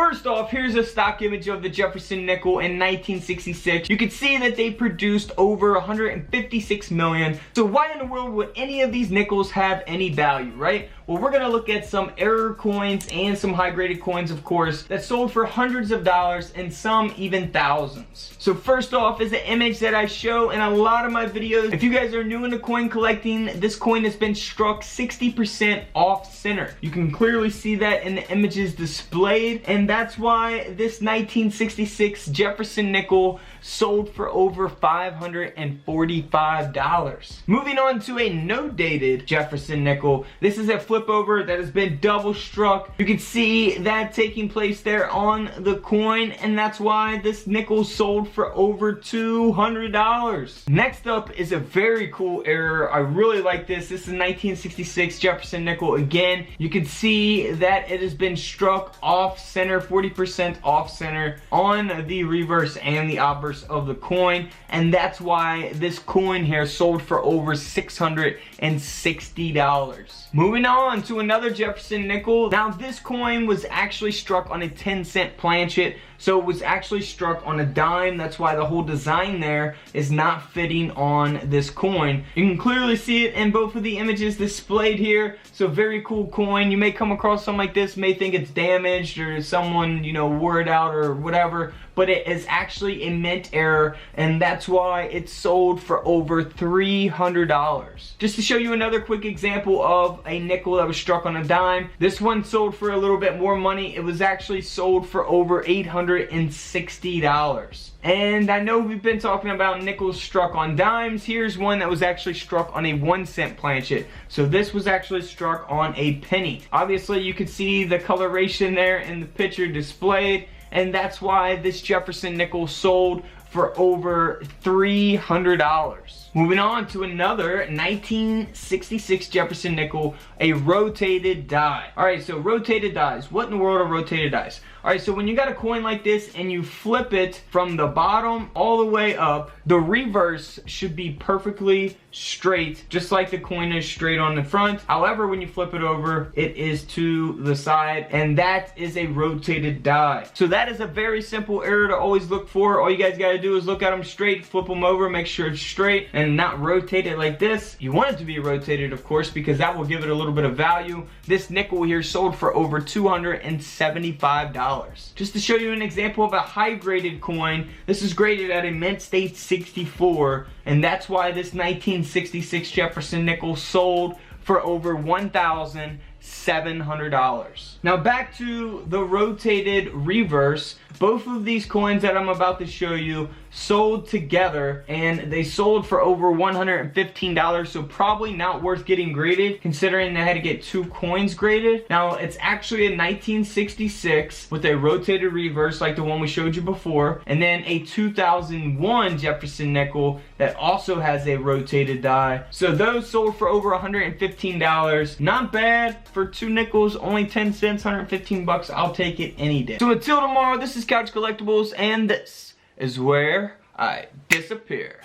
first off, here's a stock image of the Jefferson nickel in 1966. You can see that they produced over 156 million. So why in the world would any of these nickels have any value, right? Well, we're gonna look at some error coins and some high-graded coins, of course, that sold for hundreds of dollars and some even thousands. So first off is an image that I show in a lot of my videos. If you guys are new into coin collecting, this coin has been struck 60% off center. You can clearly see that in the images displayed, and that's why this 1966 Jefferson nickel sold for over $545. Moving on to a no-dated Jefferson nickel. This is a flip over that has been double struck. You can see that taking place there on the coin, and that's why this nickel sold for over $200. Next up is a very cool error. I really like this. This is 1966 Jefferson nickel. Again, you can see that it has been struck off center, 40% off center on the reverse and the obverse of the coin, and that's why this coin here sold for over $660. Moving on to another Jefferson nickel. Now this coin was actually struck on a 10-cent planchet, so it was actually struck on a dime. That's why the whole design there is not fitting on this coin. You can clearly see it in both of the images displayed here. So very cool coin. You may come across something like this, may think it's damaged or someone, you know, wore it out or whatever, but it is actually a mint error, and that's why it sold for over $300. Just to show you another quick example of a nickel that was struck on a dime. This one sold for a little bit more money. It was actually sold for over $860. And I know we've been talking about nickels struck on dimes. Here's one that was actually struck on a 1-cent planchet. So this was actually struck on a penny. Obviously you can see the coloration there in the picture displayed, and that's why this Jefferson nickel sold for over $300. Moving on to another 1966 Jefferson nickel, a rotated die. Alright, so rotated dies. What in the world are rotated dies? Alright, so when you got a coin like this and you flip it from the bottom all the way up, the reverse should be perfectly straight, just like the coin is straight on the front. However, when you flip it over, it is to the side, and that is a rotated die. So that is a very simple error to always look for. All you guys gotta do is look at them straight, flip them over, make sure it's straight, and not rotate it like this. You want it to be rotated, of course, because that will give it a little bit of value. This nickel here sold for over $275. Just to show you an example of a high-graded coin, this is graded at a mint state 64, and that's why this 1966 Jefferson nickel sold for over $1,700. Now back to the rotated reverse. Both of these coins that I'm about to show you sold together, and they sold for over $115, so probably not worth getting graded considering they had to get 2 coins graded. Now it's actually a 1966 with a rotated reverse like the one we showed you before, and then a 2001 Jefferson nickel that also has a rotated die. So those sold for over $115. Not bad for 2 nickels, only 10 cents, 115 bucks. I'll take it any day. So until tomorrow, this is Couch Collectibles, and this is where I disappear.